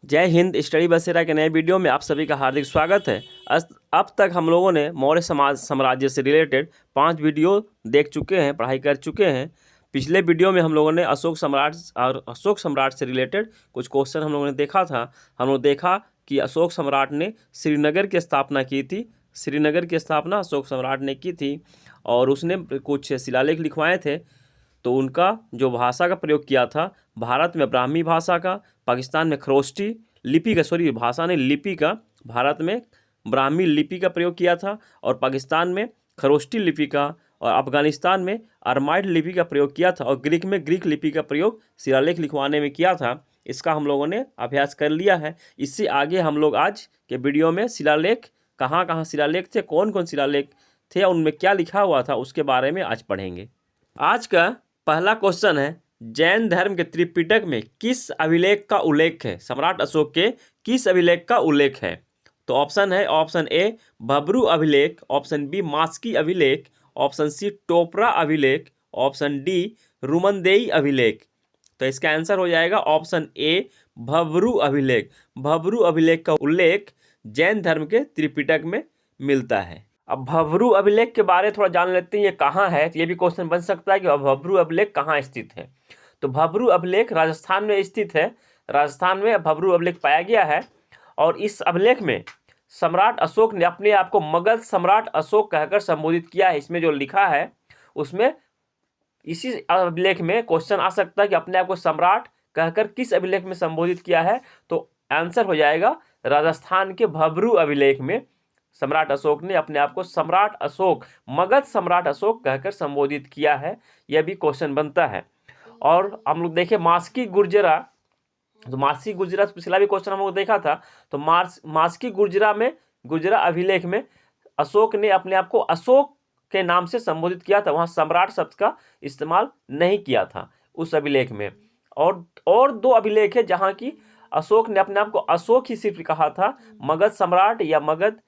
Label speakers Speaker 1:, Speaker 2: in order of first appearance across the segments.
Speaker 1: जय हिंद। स्टडी बसेरा के नए वीडियो में आप सभी का हार्दिक स्वागत है। अब तक हम लोगों ने मौर्य समाज साम्राज्य से रिलेटेड 5 वीडियो देख चुके हैं, पढ़ाई कर चुके हैं। पिछले वीडियो में हम लोगों ने अशोक सम्राट से रिलेटेड कुछ क्वेश्चन हम लोगों ने देखा था। हम लोग देखा कि अशोक सम्राट ने श्रीनगर की स्थापना की थी। श्रीनगर की स्थापना अशोक सम्राट ने की थी और उसने कुछ शिलालेख लिखवाए थे। तो उनका जो भाषा का प्रयोग किया था, भारत में ब्राह्मी भाषा का, पाकिस्तान में खरोष्टी लिपि का, भाषा ने लिपि का, भारत में ब्राह्मी लिपि का प्रयोग किया था और पाकिस्तान में खरोष्टी लिपि का और अफगानिस्तान में अरमाइड लिपि का प्रयोग किया था और ग्रीक में ग्रीक लिपि का प्रयोग शिलालेख लिखवाने में किया था। इसका हम लोगों ने अभ्यास कर लिया है। इससे आगे हम लोग आज के वीडियो में शिलालेख कहाँ कहाँ शिलालेख थे, कौन कौन शिलालेख थे और उनमें क्या लिखा हुआ था, उसके बारे में आज पढ़ेंगे। आज का पहला क्वेश्चन है, जैन धर्म के त्रिपिटक में किस अभिलेख का उल्लेख है? सम्राट अशोक के किस अभिलेख का उल्लेख है? तो ऑप्शन है, ऑप्शन ए भब्रू अभिलेख, ऑप्शन बी मास्की अभिलेख, ऑप्शन सी टोपरा अभिलेख, ऑप्शन डी रुमनदेई अभिलेख। तो इसका आंसर हो जाएगा ऑप्शन ए भब्रू अभिलेख। भब्रू अभिलेख का उल्लेख जैन धर्म के त्रिपिटक में मिलता है। अब भब्रू अभिलेख के बारे में थोड़ा जान लेते हैं, ये कहाँ है। तो ये भी क्वेश्चन बन सकता है कि भब्रू अभिलेख कहाँ स्थित है। तो भब्रू अभिलेख राजस्थान में स्थित है। राजस्थान में भब्रू अभिलेख पाया गया है और इस अभिलेख में सम्राट अशोक ने अपने आप को मगध सम्राट अशोक कहकर संबोधित किया है। इसमें जो लिखा है उसमें इसी अभिलेख में क्वेश्चन आ सकता है कि अपने आप को सम्राट कहकर किस अभिलेख में संबोधित किया है। तो आंसर हो जाएगा राजस्थान के भब्रू अभिलेख में सम्राट अशोक ने अपने आप को सम्राट अशोक, मगध सम्राट अशोक कहकर संबोधित किया है। यह भी क्वेश्चन बनता है। और हम लोग देखें मास्की गुर्जरा, तो मास्की गुर्जरा पिछला भी क्वेश्चन हम लोग देखा था। तो मास्की गुर्जरा में, गुर्जरा अभिलेख में अशोक ने अपने आप को अशोक के नाम से संबोधित किया था। वहाँ सम्राट शब्द का इस्तेमाल नहीं किया था उस अभिलेख में। और 2 अभिलेख है जहाँ की अशोक ने अपने आप को अशोक ही सिर्फ कहा था, मगध सम्राट या मगध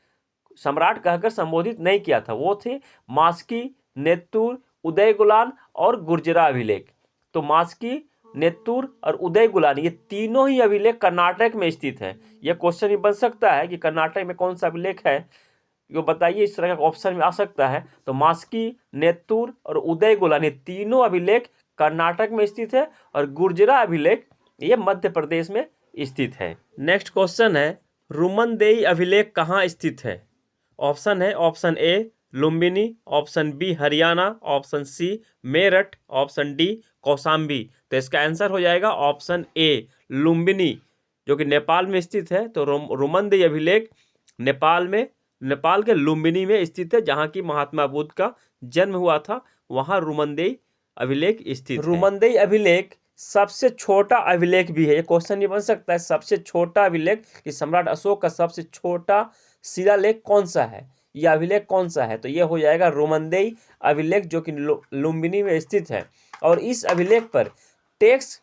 Speaker 1: सम्राट कहकर संबोधित नहीं किया था। वो थे मास्की, नेत्तूर, उदयगुलान और गुर्जरा अभिलेख। तो मास्की, नेत्तूर और उदयगुलान ये तीनों ही अभिलेख कर्नाटक में स्थित है। यह क्वेश्चन ही बन सकता है कि कर्नाटक में कौन सा अभिलेख है, ये बताइए। इस तरह का ऑप्शन में आ सकता है। तो मास्की, नेत्तूर और उदयगुलान ये तीनों अभिलेख कर्नाटक में स्थित है और गुर्जरा अभिलेख ये मध्य प्रदेश में स्थित है। नेक्स्ट क्वेश्चन है, रुमनदेई अभिलेख कहाँ स्थित है? ऑप्शन है, option A Lumbini, option B Haryana, option C Meerut, option D Kaushambi. तो इसका आंसर हो जाएगा ऑप्शन ए लुम्बिनी, जो कि नेपाल में स्थित है। तो रुमनदेई अभिलेख नेपाल के लुम्बिनी में स्थित है, जहाँ की महात्मा बुद्ध का जन्म हुआ था। वहाँ रुमनदेई अभिलेख स्थित है। रुमनदेई अभिलेख सबसे छोटा अभिलेख भी है। ये क्वेश्चन ये बन सकता है, सबसे छोटा अभिलेख कि सम्राट अशोक का सबसे छोटा शिलालेख कौन सा है, यह अभिलेख कौन सा है? तो यह हो जाएगा रुमनदेई अभिलेख, जो कि लुम्बिनी में स्थित है। और इस अभिलेख पर टैक्स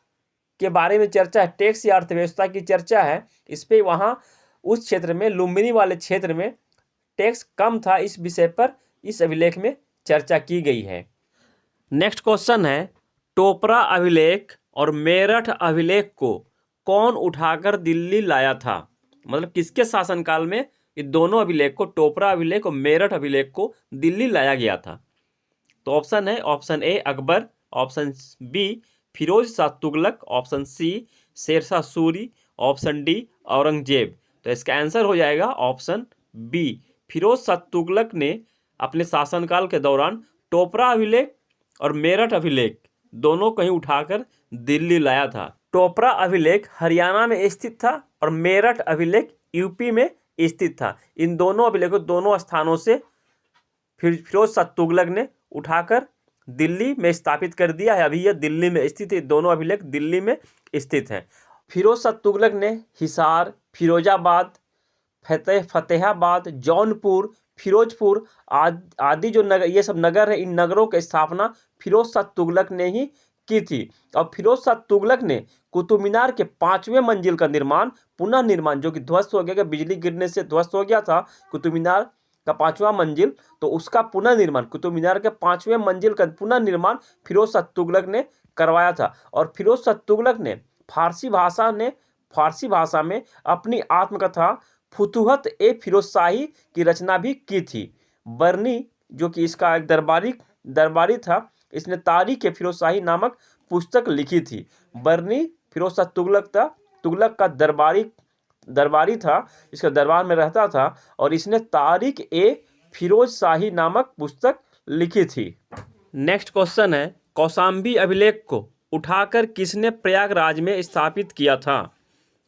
Speaker 1: के बारे में चर्चा है, टैक्स या अर्थव्यवस्था की चर्चा है इस पे। वहाँ उस क्षेत्र में, लुम्बिनी वाले क्षेत्र में टैक्स कम था। इस विषय पर इस अभिलेख में चर्चा की गई है। नेक्स्ट क्वेश्चन है, टोपरा अभिलेख और मेरठ अभिलेख को कौन उठाकर दिल्ली लाया था? मतलब किसके शासनकाल में ये दोनों अभिलेख को, टोपरा अभिलेख और मेरठ अभिलेख को दिल्ली लाया गया था? तो ऑप्शन है, option A Akbar, option B Firoz Shah Tughlaq, option C Sher Shah Suri, option D Aurangzeb. तो इसका आंसर हो जाएगा ऑप्शन बी फिरोज शाह तुगलक ने अपने शासनकाल के दौरान टोपरा अभिलेख और मेरठ अभिलेख दोनों कहीं उठाकर दिल्ली लाया था। टोपरा अभिलेख हरियाणा में स्थित था और मेरठ अभिलेख यूपी में स्थित था। इन दोनों अभिलेखों, दोनों स्थानों से फिरोज शाह तुगलक ने उठाकर दिल्ली में स्थापित कर दिया है। अभी यह दिल्ली में स्थित है, दोनों अभिलेख दिल्ली में स्थित हैं। फिरोज शाह तुगलक ने हिसार, फिरोजाबाद, फतेहाबाद, जौनपुर, फिरोजपुर आदि जो नगर, ये सब नगर है, इन नगरों की स्थापना फिरोज शाह तुगलक ने ही की थी। और फिरोज शाह तुगलक ने कुतुब मीनार के 5वें मंजिल का निर्माण, पुनः निर्माण, जो कि ध्वस्त हो गया, बिजली गिरने से ध्वस्त हो गया था कुतुब मीनार का 5वां मंजिल, तो उसका पुनः निर्माण, कुतुब मीनार के 5वें मंजिल का पुनः निर्माण फिरोज शाह तुगलक ने करवाया था। और फिरोज शाह तुगलक ने फारसी भाषा में अपनी आत्मकथा फुतूहत ए फिरोज शाही की रचना भी की थी। बर्नी जो कि इसका एक दरबारी था, इसने तारीख ए फिरोज शाही नामक पुस्तक लिखी थी। बर्नी फिरोज शाह तुगलक का दरबारी था, इसका दरबार में रहता था और इसने तारीख ए फिरोज शाही नामक पुस्तक लिखी थी। नेक्स्ट क्वेश्चन है, कौशाम्बी अभिलेख को उठाकर किसने प्रयागराज में स्थापित किया था?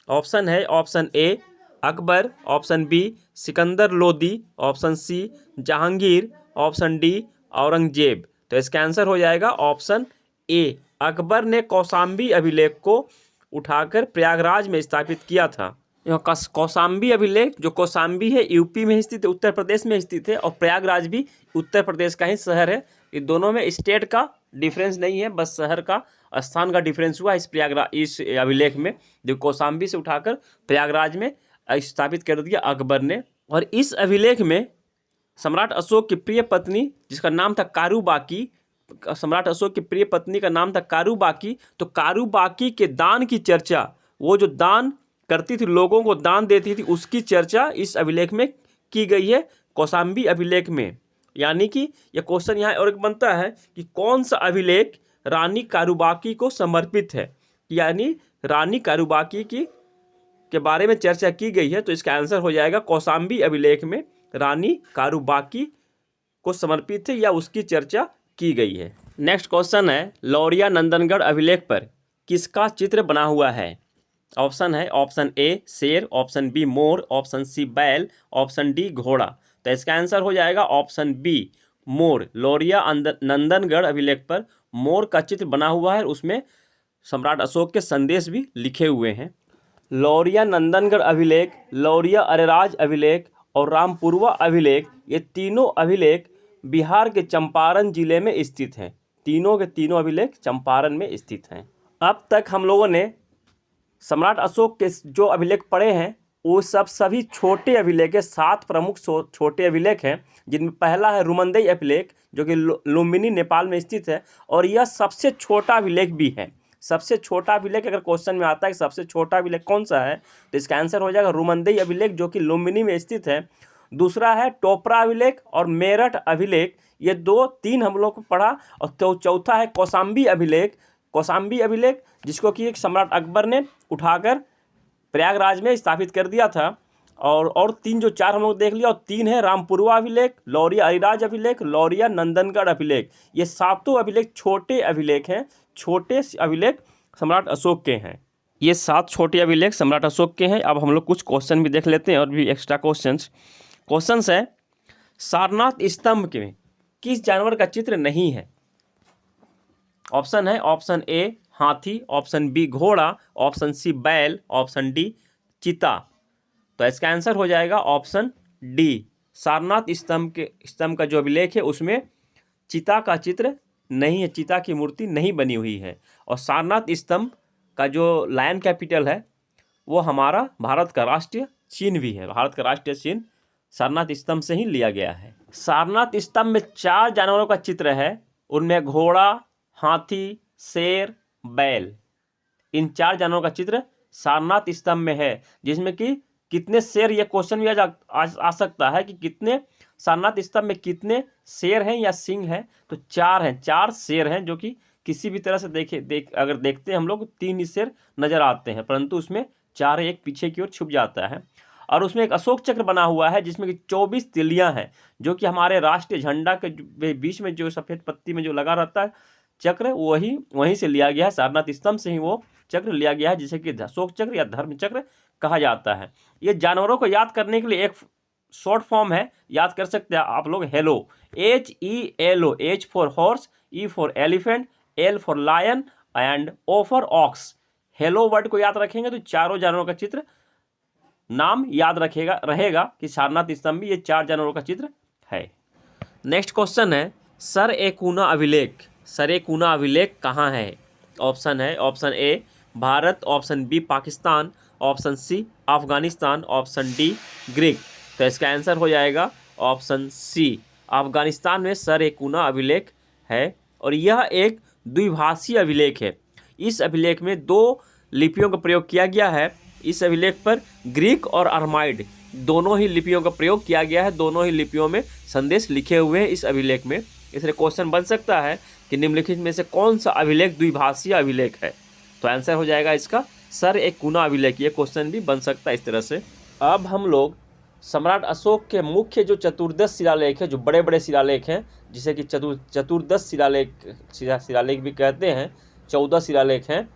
Speaker 1: ऑप्शन है option A Akbar, option B Sikandar Lodi, option C Jahangir, option D Aurangzeb. तो इसका आंसर हो जाएगा ऑप्शन ए, अकबर ने कौशाम्बी अभिलेख को उठाकर प्रयागराज में स्थापित किया था। कौशाम्बी अभिलेख, जो कौशाम्बी है यूपी में स्थित है, उत्तर प्रदेश में स्थित है, और प्रयागराज भी उत्तर प्रदेश का ही शहर है। ये दोनों में स्टेट का डिफरेंस नहीं है, बस शहर का स्थान का डिफरेंस हुआ इस अभिलेख में, जो कौशाम्बी से उठाकर प्रयागराज में स्थापित कर दिया अकबर ने। और इस अभिलेख में सम्राट अशोक की प्रिय पत्नी, जिसका नाम था कारूबाकी, सम्राट अशोक की प्रिय पत्नी का नाम था कारूबाकी, तो कारूबाकी के दान की चर्चा, वो जो दान करती थी, लोगों को दान देती थी, उसकी चर्चा इस अभिलेख में की गई है, कौशाम्बी अभिलेख में। यानी कि यह क्वेश्चन यहाँ और एक बनता है कि कौन सा अभिलेख रानी कारूबाकी को समर्पित है, यानी रानी कारूबाकी के बारे में चर्चा की गई है, तो इसका आंसर हो जाएगा कौशाम्बी अभिलेख में रानी कारूबाकी को समर्पित है या उसकी चर्चा की गई है। नेक्स्ट क्वेश्चन है, लौरिया नंदनगढ़ अभिलेख पर किसका चित्र बना हुआ है? ऑप्शन है ऑप्शन ए शेर, ऑप्शन बी मोर, ऑप्शन सी बैल, ऑप्शन डी घोड़ा। तो इसका आंसर हो जाएगा ऑप्शन बी मोर। लौरिया नंदनगढ़ अभिलेख पर मोर का चित्र बना हुआ है, उसमें सम्राट अशोक के संदेश भी लिखे हुए हैं। लौरिया नंदनगढ़ अभिलेख, लौरिया अरेराज अभिलेख और रामपुरवा अभिलेख, ये तीनों अभिलेख बिहार के चंपारण जिले में स्थित हैं। तीनों के तीनों अभिलेख चंपारण में स्थित हैं। अब तक हम लोगों ने सम्राट अशोक के जो अभिलेख पढ़े हैं वो सभी छोटे अभिलेख है। 7 प्रमुख छोटे अभिलेख हैं, जिनमें पहला है रुमंदेई अभिलेख, जो कि लुम्बिनी नेपाल में स्थित है, और यह सबसे छोटा अभिलेख भी है। सबसे छोटा अभिलेख अगर क्वेश्चन में आता है कि सबसे छोटा अभिलेख कौन सा है, तो इसका आंसर हो जाएगा रुमंदेई अभिलेख, जो कि लुम्बिनी में स्थित है। दूसरा है टोपरा अभिलेख और मेरठ अभिलेख, ये 2-3 हम लोग को पढ़ा। और चौथा है कौशाम्बी अभिलेख, जिसको कि एक सम्राट अकबर ने उठाकर प्रयागराज में स्थापित कर दिया था। और 3 जो 4 हम लोग देख लिया, और 3 है रामपुरवा अभिलेख, लौरिया अरिराज अभिलेख, लौरिया नंदनगढ़ अभिलेख। ये 7 अभिलेख छोटे अभिलेख हैं, छोटे अभिलेख सम्राट अशोक के हैं। ये 7 छोटे अभिलेख सम्राट अशोक के हैं। अब हम लोग कुछ क्वेश्चन भी देख लेते हैं, और भी एक्स्ट्रा क्वेश्चंस है, सारनाथ स्तंभ में किस जानवर का चित्र नहीं है? ऑप्शन है ऑप्शन ए हाथी, ऑप्शन बी घोड़ा, ऑप्शन सी बैल, ऑप्शन डी चीता। तो इसका आंसर हो जाएगा ऑप्शन डी। सारनाथ स्तंभ का जो अभिलेख है उसमें चीता का चित्र नहीं है, चीता की मूर्ति नहीं बनी हुई है। और सारनाथ स्तंभ का जो लायन कैपिटल है वो हमारा भारत का राष्ट्रीय चिन्ह भी है। भारत का राष्ट्रीय चिन्ह सारनाथ स्तंभ से ही लिया गया है। सारनाथ स्तंभ में 4 जानवरों का चित्र है, उनमें घोड़ा, हाथी, शेर, बैल, इन 4 जानवरों का चित्र सारनाथ स्तंभ में है। जिसमें कि कितने शेर, ये क्वेश्चन भी आ सकता है कि कितने सारनाथ स्तंभ में कितने शेर हैं या सिंह हैं, तो 4 हैं, 4 शेर हैं, जो कि किसी भी तरह से अगर देखते हैं हम लोग 3 ही शेर नजर आते हैं, परंतु उसमें 4 एक पीछे की ओर छुप जाता है। और उसमें एक अशोक चक्र बना हुआ है, जिसमें कि 24 तिलियां हैं, जो कि हमारे राष्ट्रीय झंडा के बीच में जो सफ़ेद पत्ती में जो लगा रहता है चक्र, वहीं से लिया गया है। सारनाथ स्तंभ से ही वो चक्र लिया गया है, जिसे कि अशोक चक्र या धर्म चक्र कहा जाता है। ये जानवरों को याद करने के लिए एक शॉर्ट फॉर्म है, याद कर सकते हैं आप लोग, hello, HELO, H for horse, E for elephant, L for lion and O for ox. Hello word को याद रखेंगे तो चारों जानवरों का चित्र नाम याद रहेगा कि सारनाथ स्तंभ में ये 4 जानवरों का चित्र है। नेक्स्ट क्वेश्चन है, सरेकुना अभिलेख कहाँ है? ऑप्शन है option A Bharat, option B Pakistan, option C Afghanistan, option D Greek. तो इसका आंसर हो जाएगा ऑप्शन सी, अफगानिस्तान में सरेकुना अभिलेख है। और यह एक द्विभाषीय अभिलेख है। इस अभिलेख में 2 लिपियों का प्रयोग किया गया है। इस अभिलेख पर ग्रीक और अरमाइड दोनों ही लिपियों का प्रयोग किया गया है। दोनों ही लिपियों में संदेश लिखे हुए हैं इस अभिलेख में। इसलिए क्वेश्चन बन सकता है कि निम्नलिखित में से कौन सा अभिलेख द्विभाषीय अभिलेख है। तो आंसर हो जाएगा इसका सर एक गुना अभिलेख। ये क्वेश्चन भी बन सकता है इस तरह से। अब हम लोग सम्राट अशोक के मुख्य जो चतुर्दश शिलालेख है, जो बड़े बड़े शिलालेख हैं, जिसे कि चतुर्दश शिलालेख भी कहते हैं, 14 शिलालेख हैं,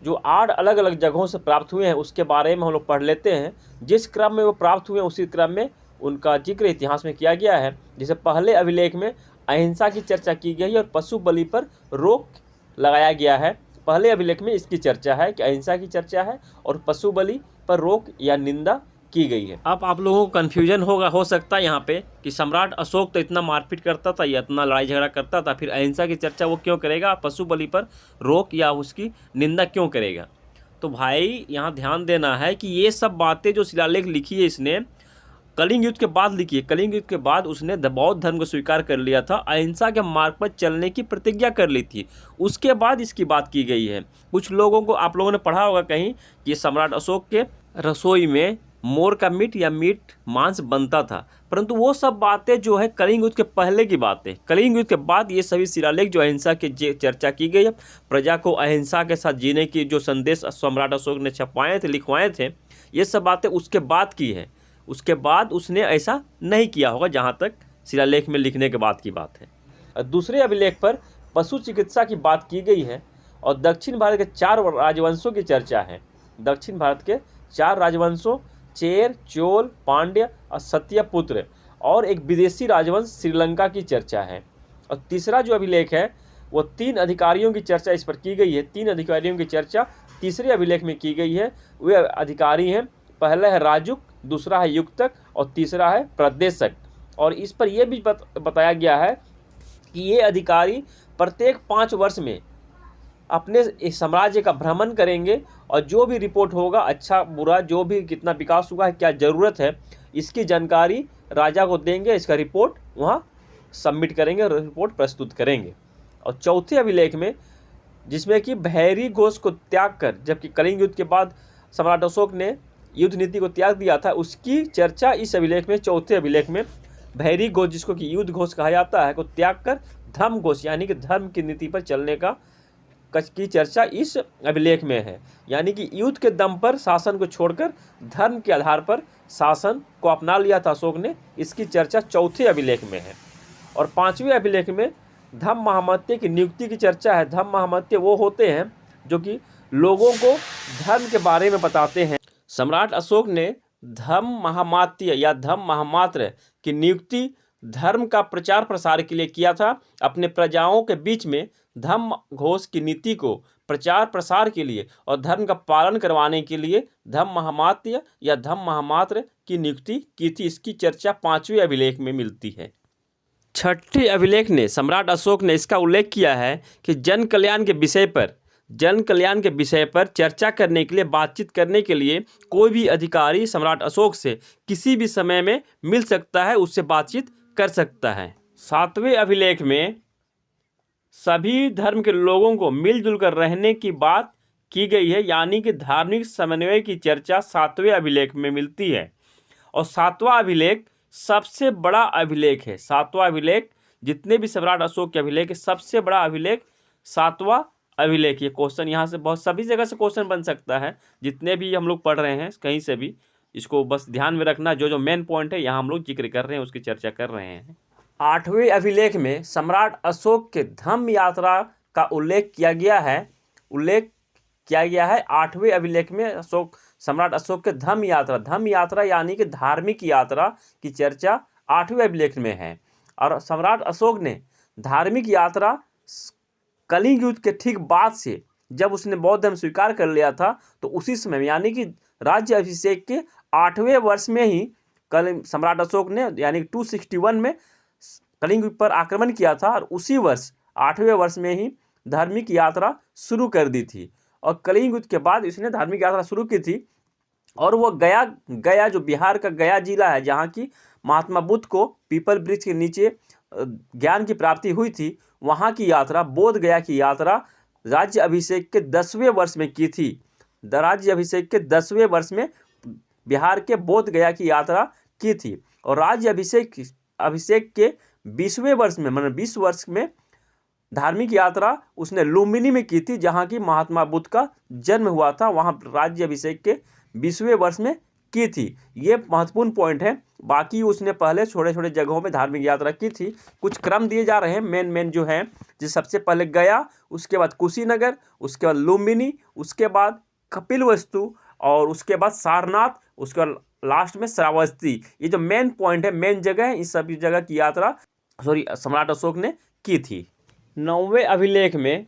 Speaker 1: जो 8 अलग अलग जगहों से प्राप्त हुए हैं, उसके बारे में हम लोग पढ़ लेते हैं। जिस क्रम में वो प्राप्त हुए हैं उसी क्रम में उनका जिक्र इतिहास में किया गया है। जैसे पहले अभिलेख में अहिंसा की चर्चा की गई और पशु बलि पर रोक लगाया गया है। पहले अभिलेख में इसकी चर्चा है कि अहिंसा की चर्चा है और पशु बलि पर रोक या निंदा की गई है। अब आप लोगों को कन्फ्यूजन हो सकता है यहाँ पे कि सम्राट अशोक तो इतना मारपीट करता था या इतना लड़ाई झगड़ा करता था, फिर अहिंसा की चर्चा वो क्यों करेगा, पशु बलि पर रोक या उसकी निंदा क्यों करेगा। तो भाई यहाँ ध्यान देना है कि ये सब बातें जो शिलालेख लिखी है इसने कलिंग युद्ध के बाद लिखी है। कलिंग युद्ध के बाद उसने बौद्ध धर्म को स्वीकार कर लिया था, अहिंसा के मार्ग पर चलने की प्रतिज्ञा कर ली थी, उसके बाद इसकी बात की गई है। कुछ लोगों को आप लोगों ने पढ़ा होगा कहीं कि सम्राट अशोक के रसोई में मोर का मीट या मीट मांस बनता था, परंतु वो सब बातें जो है कलिंग युद्ध के पहले की बातें। कलिंग युद्ध के बाद ये सभी शिलालेख जो अहिंसा की चर्चा की गई है, प्रजा को अहिंसा के साथ जीने की जो संदेश सम्राट अशोक ने छपवाए थे, लिखवाए थे, ये सब बातें उसके बाद की है। उसके बाद उसने ऐसा नहीं किया होगा, जहाँ तक शिलालेख में लिखने के बाद की बात है। दूसरे अभिलेख पर पशु चिकित्सा की बात की गई है और दक्षिण भारत के 4 राजवंशों की चर्चा है। दक्षिण भारत के 4 राजवंशों चेर, चोल, पांड्य और सत्यपुत्र और एक विदेशी राजवंश श्रीलंका की चर्चा है। और तीसरा जो अभिलेख है वो 3 अधिकारियों की चर्चा इस पर की गई है। 3 अधिकारियों की चर्चा तीसरे अभिलेख में की गई है। वे अधिकारी हैं, पहला है राजुक, दूसरा है युक्तक और तीसरा है प्रदेशक। और इस पर यह भी बताया गया है कि ये अधिकारी प्रत्येक 5 वर्ष में अपने साम्राज्य का भ्रमण करेंगे और जो भी रिपोर्ट होगा, अच्छा बुरा, जो भी कितना विकास हुआ है, क्या ज़रूरत है, इसकी जानकारी राजा को देंगे। इसका रिपोर्ट वहाँ सबमिट करेंगे और रिपोर्ट प्रस्तुत करेंगे। और चौथे अभिलेख में, जिसमें कि भैरी घोष को त्याग कर, जबकि कलिंग युद्ध के बाद सम्राट अशोक ने युद्ध नीति को त्याग दिया था, उसकी चर्चा इस अभिलेख में, चौथे अभिलेख में भैरी घोष, जिसको कि युद्ध घोष कहा जाता है, को त्याग कर धर्म घोष यानी कि धर्म की नीति पर चलने की चर्चा इस अभिलेख में है। यानी कि युद्ध के दम पर शासन को छोड़कर धर्म के आधार पर शासन को अपना लिया था अशोक ने। इसकी चर्चा चौथे अभिलेख में है। और 5वें अभिलेख में धम्म महामत्य की नियुक्ति की चर्चा है। धम्म महामत्य वो होते हैं जो कि लोगों को धर्म के बारे में बताते हैं। सम्राट अशोक ने धम्म महामात्य या धम्म महामात्र की नियुक्ति धर्म का प्रचार प्रसार के लिए किया था। अपने प्रजाओं के बीच में धम्म घोष की नीति को प्रचार प्रसार के लिए और धर्म का पालन करवाने के लिए धम्म महामात्य या धम्म महामात्र की नियुक्ति की थी। इसकी चर्चा 5वें अभिलेख में मिलती है। 6ठे अभिलेख ने सम्राट अशोक ने इसका उल्लेख किया है कि जन कल्याण के विषय पर चर्चा करने के लिए, बातचीत करने के लिए कोई भी अधिकारी सम्राट अशोक से किसी भी समय में मिल सकता है, उससे बातचीत कर सकता है। 7वें अभिलेख में सभी धर्म के लोगों को मिलजुल कर रहने की बात की गई है, यानी कि धार्मिक समन्वय की चर्चा 7वें अभिलेख में मिलती है। और 7वां अभिलेख सबसे बड़ा अभिलेख है। 7वां अभिलेख, जितने भी सम्राट अशोक के अभिलेख है, सबसे बड़ा अभिलेख 7वां अभिलेख। ये क्वेश्चन यहाँ से बहुत सभी जगह से क्वेश्चन बन सकता है, जितने भी हम लोग पढ़ रहे हैं कहीं से भी, इसको बस ध्यान में रखना। जो मेन पॉइंट है यहाँ हम लोग जिक्र कर रहे हैं, उसकी चर्चा कर रहे हैं। 8वें अभिलेख में सम्राट अशोक के धम्म यात्रा का उल्लेख किया गया है। 8वें अभिलेख में सम्राट अशोक के धम्म यात्रा यानी कि धार्मिक यात्रा की चर्चा 8वें अभिलेख में है। और सम्राट अशोक ने धार्मिक यात्रा कलिंग युद्ध के ठीक बाद से, जब उसने बौद्ध धर्म स्वीकार कर लिया था, तो उसी समय यानी कि राज्य अभिषेक के 8वें वर्ष में ही सम्राट अशोक ने यानी 261 में कलिंग युद्ध पर आक्रमण किया था और उसी वर्ष 8वें वर्ष में ही धार्मिक यात्रा शुरू कर दी थी। और कलिंग युद्ध के बाद इसने धार्मिक यात्रा शुरू की थी और वो गया जो बिहार का गया जिला है, जहाँ की महात्मा बुद्ध को पीपल वृक्ष के नीचे ज्ञान की प्राप्ति हुई थी, वहाँ की यात्रा, बोध गया की यात्रा राज्य अभिषेक के 10वें वर्ष में की थी। राज्याभिषेक के 10वें वर्ष में बिहार के बोध गया की यात्रा की थी। और अभिषेक के 20वें वर्ष में, मतलब 20 वर्ष में धार्मिक यात्रा उसने लुम्बिनी में की थी, जहाँ की महात्मा बुद्ध का जन्म हुआ था। वहाँ राज्याभिषेक के 20वें वर्ष में की थी। ये महत्वपूर्ण पॉइंट है। बाकी उसने पहले छोटे छोटे जगहों में धार्मिक यात्रा की थी। कुछ क्रम दिए जा रहे हैं मेन जो है, जिस सबसे पहले गया, उसके बाद कुशीनगर, उसके बाद लुम्बिनी, उसके बाद कपिलवस्तु, और उसके बाद सारनाथ, उसके बाद लास्ट में श्रावस्ती। ये जो मेन पॉइंट है, मेन जगह है, इस सभी जगह की यात्रा सम्राट अशोक ने की थी। 9वें अभिलेख में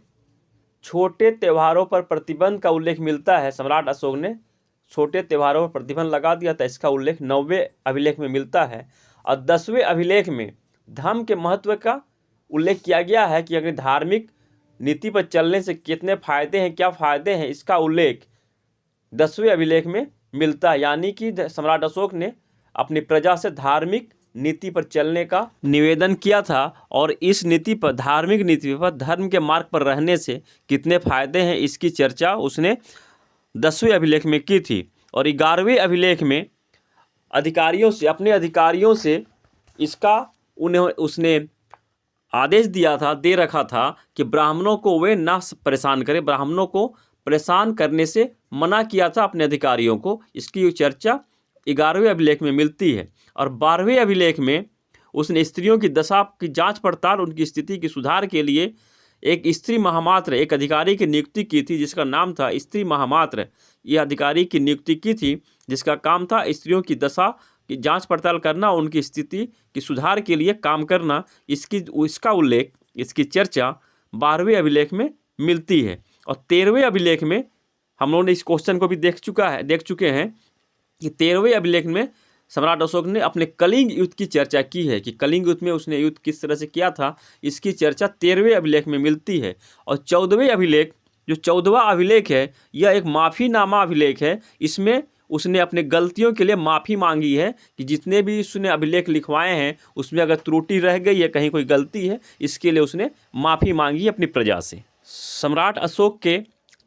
Speaker 1: छोटे त्योहारों पर प्रतिबंध का उल्लेख मिलता है। सम्राट अशोक ने छोटे त्योहारों पर प्रतिबंध लगा दिया था, इसका उल्लेख 9वें अभिलेख में मिलता है। और 10वें अभिलेख में धर्म के महत्व का उल्लेख किया गया है कि अगर धार्मिक नीति पर चलने से कितने फायदे हैं, क्या फायदे हैं, इसका उल्लेख 10वें अभिलेख में मिलता है। यानी कि सम्राट अशोक ने अपनी प्रजा से धार्मिक नीति पर चलने का निवेदन किया था, और इस नीति पर, धार्मिक नीति पर, धर्म के मार्ग पर रहने से कितने फायदे हैं, इसकी चर्चा उसने 10वें अभिलेख में की थी। और 11वें अभिलेख में अपने अधिकारियों से उसने आदेश दे रखा था कि ब्राह्मणों को वे ना परेशान करें, ब्राह्मणों को परेशान करने से मना किया था अपने अधिकारियों को। इसकी चर्चा 11वें अभिलेख में मिलती है। और 12वें अभिलेख में उसने स्त्रियों की दशा की जांच पड़ताल, उनकी स्थिति की सुधार के लिए एक स्त्री महामात्र, एक अधिकारी की नियुक्ति की थी, जिसका नाम था स्त्री महामात्र। ये अधिकारी की नियुक्ति की थी जिसका काम था स्त्रियों की दशा की जांच पड़ताल करना, उनकी स्थिति की सुधार के लिए काम करना। इसका उल्लेख, इसकी चर्चा 12वें अभिलेख में मिलती है। और 13वें अभिलेख में हम लोगों ने इस क्वेश्चन को भी देख चुके हैं कि 13वें अभिलेख में सम्राट अशोक ने अपने कलिंग युद्ध की चर्चा की है, कि कलिंग युद्ध में उसने युद्ध किस तरह से किया था, इसकी चर्चा 13वें अभिलेख में मिलती है। और 14वें अभिलेख, जो 14वां अभिलेख है, यह एक माफ़ीनामा अभिलेख है। इसमें उसने अपने गलतियों के लिए माफ़ी मांगी है, कि जितने भी उसने अभिलेख लिखवाए हैं उसमें अगर त्रुटि रह गई है, कहीं कोई गलती है, इसके लिए उसने माफ़ी मांगी अपनी प्रजा से। सम्राट अशोक के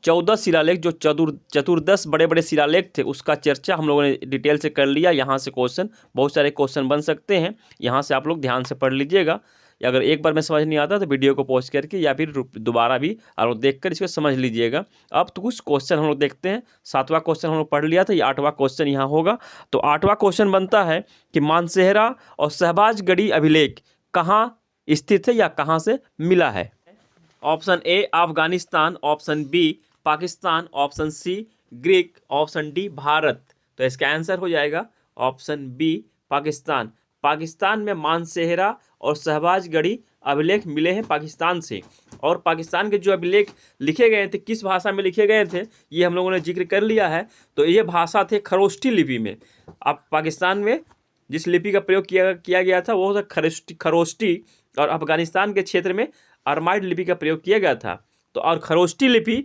Speaker 1: 14 शिलालेख, जो चतुर्दश बड़े बड़े शिलालेख थे, उसका चर्चा हम लोगों ने डिटेल से कर लिया। यहाँ से बहुत सारे क्वेश्चन बन सकते हैं, यहाँ से आप लोग ध्यान से पढ़ लीजिएगा। अगर एक बार में समझ नहीं आता तो वीडियो को पॉज करके या फिर दोबारा भी आप लोग देख कर इसको समझ लीजिएगा। अब तो कुछ क्वेश्चन हम लोग देखते हैं। 7वां क्वेश्चन हम लोग पढ़ लिया था, ये 8वां क्वेश्चन यहाँ होगा। तो 8वां क्वेश्चन बनता है कि मानसेहरा और शहबाजगढ़ी अभिलेख कहाँ स्थित है या कहाँ से मिला है। Option A Afghanistan, option B Pakistan, option C Greek, option D Bharat. तो इसका आंसर हो जाएगा ऑप्शन बी पाकिस्तान। पाकिस्तान में मानसेहरा और शहबाजगढ़ी अभिलेख मिले हैं पाकिस्तान से। और पाकिस्तान के जो अभिलेख लिखे गए थे, किस भाषा में लिखे गए थे, ये हम लोगों ने जिक्र कर लिया है। तो ये भाषा थे खरोष्ठी लिपि में। अब पाकिस्तान में जिस लिपि का प्रयोग किया गया था वो था खरोष्ठी, और अफगानिस्तान के क्षेत्र में अरमाइड लिपि का प्रयोग किया गया था। तो और खरोष्ठी लिपि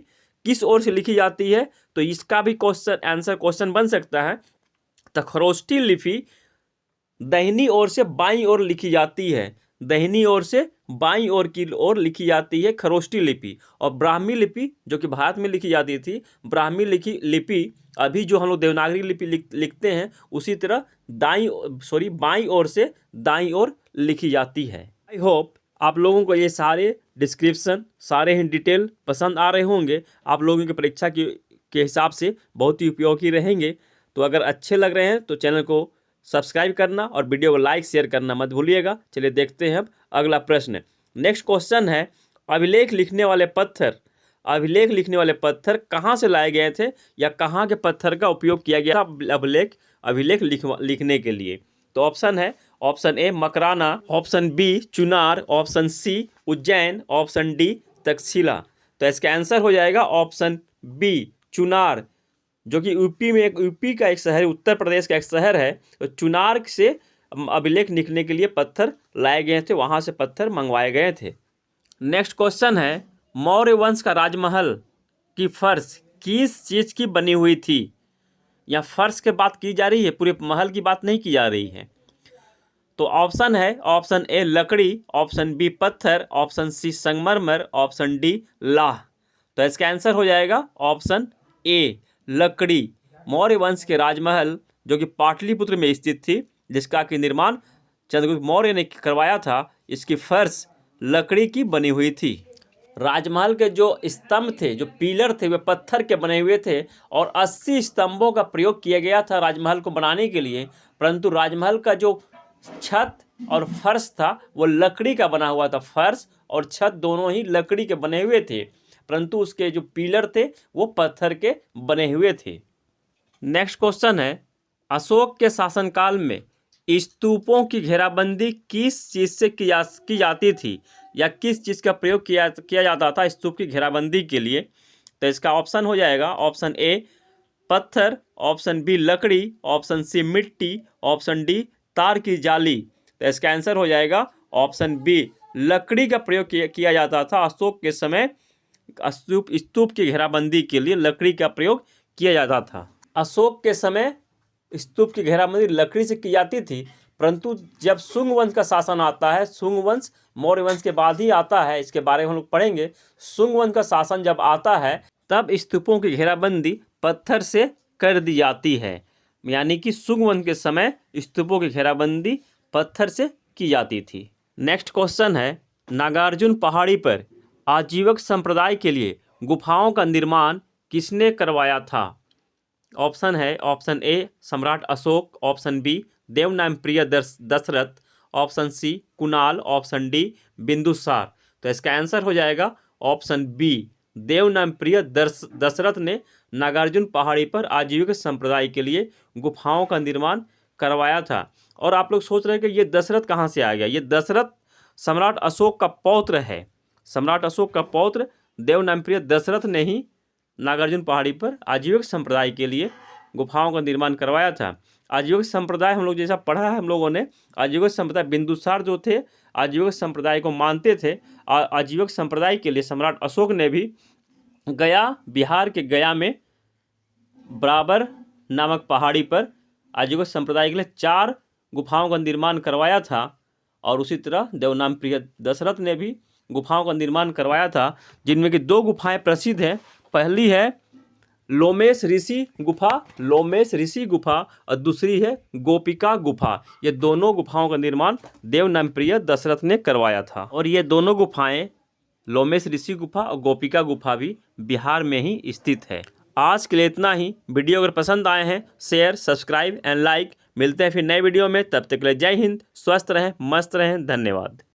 Speaker 1: किस ओर से लिखी जाती है, तो इसका भी क्वेश्चन बन सकता है। तो खरोष्ठी लिपि दाहिनी ओर से बाईं ओर लिखी जाती है, दाहिनी ओर से बाईं ओर की ओर लिखी जाती है खरोष्ठी लिपि। और ब्राह्मी लिपि जो कि भारत में लिखी जाती थी, ब्राह्मी लिपि अभी जो हम लोग देवनागरी लिपि लिखते हैं उसी तरह बाईं ओर से दाईं ओर लिखी जाती है। आई होप आप लोगों को ये सारे डिस्क्रिप्शन, सारे ही डिटेल पसंद आ रहे होंगे, आप लोगों की परीक्षा के हिसाब से बहुत ही उपयोगी रहेंगे। तो अगर अच्छे लग रहे हैं तो चैनल को सब्सक्राइब करना और वीडियो को लाइक शेयर करना मत भूलिएगा। चलिए देखते हैं अब अगला प्रश्न। नेक्स्ट क्वेश्चन है, अभिलेख लिखने वाले पत्थर कहाँ से लाए गए थे या कहाँ के पत्थर का उपयोग किया गया था अभिलेख लिखने के लिए। तो ऑप्शन है, option A Makrana, option B Chunar, option C Ujjain, option D Taxila. तो इसका आंसर हो जाएगा ऑप्शन बी चुनार, जो कि यूपी का एक शहर, उत्तर प्रदेश का एक शहर है। तो चुनार से अभिलेख लिखने के लिए पत्थर लाए गए थे, वहाँ से पत्थर मंगवाए गए थे। नेक्स्ट क्वेश्चन है, मौर्य वंश का राजमहल की फर्श किस चीज़ की बनी हुई थी। या फर्श की बात की जा रही है, पूरे महल की बात नहीं की जा रही है। तो ऑप्शन है, ऑप्शन ए लकड़ी, ऑप्शन बी पत्थर, ऑप्शन सी संगमरमर, ऑप्शन डी लाह। तो इसका आंसर हो जाएगा ऑप्शन ए लकड़ी। मौर्य वंश के राजमहल जो कि पाटलिपुत्र में स्थित थी, जिसका कि निर्माण चंद्रगुप्त मौर्य ने करवाया था, इसकी फर्श लकड़ी की बनी हुई थी। राजमहल के जो स्तंभ थे, जो पिलर थे, वे पत्थर के बने हुए थे और 80 स्तंभों का प्रयोग किया गया था राजमहल को बनाने के लिए। परंतु राजमहल का जो छत और फर्श था वो लकड़ी का बना हुआ था। फर्श और छत दोनों ही लकड़ी के बने हुए थे, परंतु उसके जो पिलर थे वो पत्थर के बने हुए थे। नेक्स्ट क्वेश्चन है, अशोक के शासनकाल में स्तूपों की घेराबंदी किस चीज़ से की जाती थी, या किस चीज़ का प्रयोग किया जाता था स्तूप की घेराबंदी के लिए? तो इसका ऑप्शन हो जाएगा ऑप्शन ए पत्थर, ऑप्शन बी लकड़ी, ऑप्शन सी मिट्टी, ऑप्शन डी तार की जाली। तो इसका आंसर हो जाएगा ऑप्शन बी, लकड़ी का प्रयोग किया जाता था अशोक के समय। स्तूप की घेराबंदी के लिए लकड़ी का प्रयोग किया जाता था। अशोक के समय स्तूप की घेराबंदी लकड़ी से की जाती थी, परंतु जब शुंग वंश का शासन आता है, शुंग वंश मौर्य वंश के बाद ही आता है, इसके बारे में हम लोग पढ़ेंगे। शुंग वंश का शासन जब आता है तब स्तूपों की घेराबंदी पत्थर से कर दी जाती है, यानी कि शुंग वंश के समय स्तूपों की घेराबंदी पत्थर से की जाती थी। नेक्स्ट क्वेश्चन है, नागार्जुन पहाड़ी पर आजीवक संप्रदाय के लिए गुफाओं का निर्माण किसने करवाया था? ऑप्शन है option A Samrat Ashoka, option B Devanampriya Dasharatha, option C Kunal, option D Bindusara. तो इसका आंसर हो जाएगा ऑप्शन बी, देवनामप्रिय दशरथ ने नागार्जुन पहाड़ी पर आजीविका संप्रदाय के लिए गुफाओं का निर्माण करवाया था। और आप लोग सोच रहे हैं कि ये दशरथ कहाँ से आ गया? ये दशरथ सम्राट अशोक का पौत्र है। सम्राट अशोक का पौत्र देवनामप्रिय दशरथ ने ही नागार्जुन पहाड़ी पर आजीविक संप्रदाय के लिए गुफाओं का निर्माण करवाया था। आजीविक संप्रदाय हम लोग जैसा पढ़ा है हम लोगों ने, आजीविक संप्रदाय बिंदुसार जो थे आजीविक संप्रदाय को मानते थे। आजीविक संप्रदाय के लिए सम्राट अशोक ने भी गया, बिहार के गया में बराबर नामक पहाड़ी पर आजीविक संप्रदाय के लिए 4 गुफाओं का निर्माण करवाया था। और उसी तरह देवनामप्रिय दशरथ ने भी गुफाओं का निर्माण करवाया था, जिनमें कि 2 गुफाएं प्रसिद्ध हैं। पहली है लोमेश ऋषि गुफा और दूसरी है गोपिका गुफा। ये दोनों गुफाओं का निर्माण देवनामप्रिय दशरथ ने करवाया था। और ये दोनों गुफाएं लोमेश ऋषि गुफा और गोपिका गुफा भी बिहार में ही स्थित है। आज के लिए इतना ही। वीडियो अगर पसंद आए हैं शेयर, सब्सक्राइब एंड लाइक। मिलते हैं फिर नए वीडियो में, तब तक के लिए जय हिंद, स्वस्थ रहें, मस्त रहें, धन्यवाद।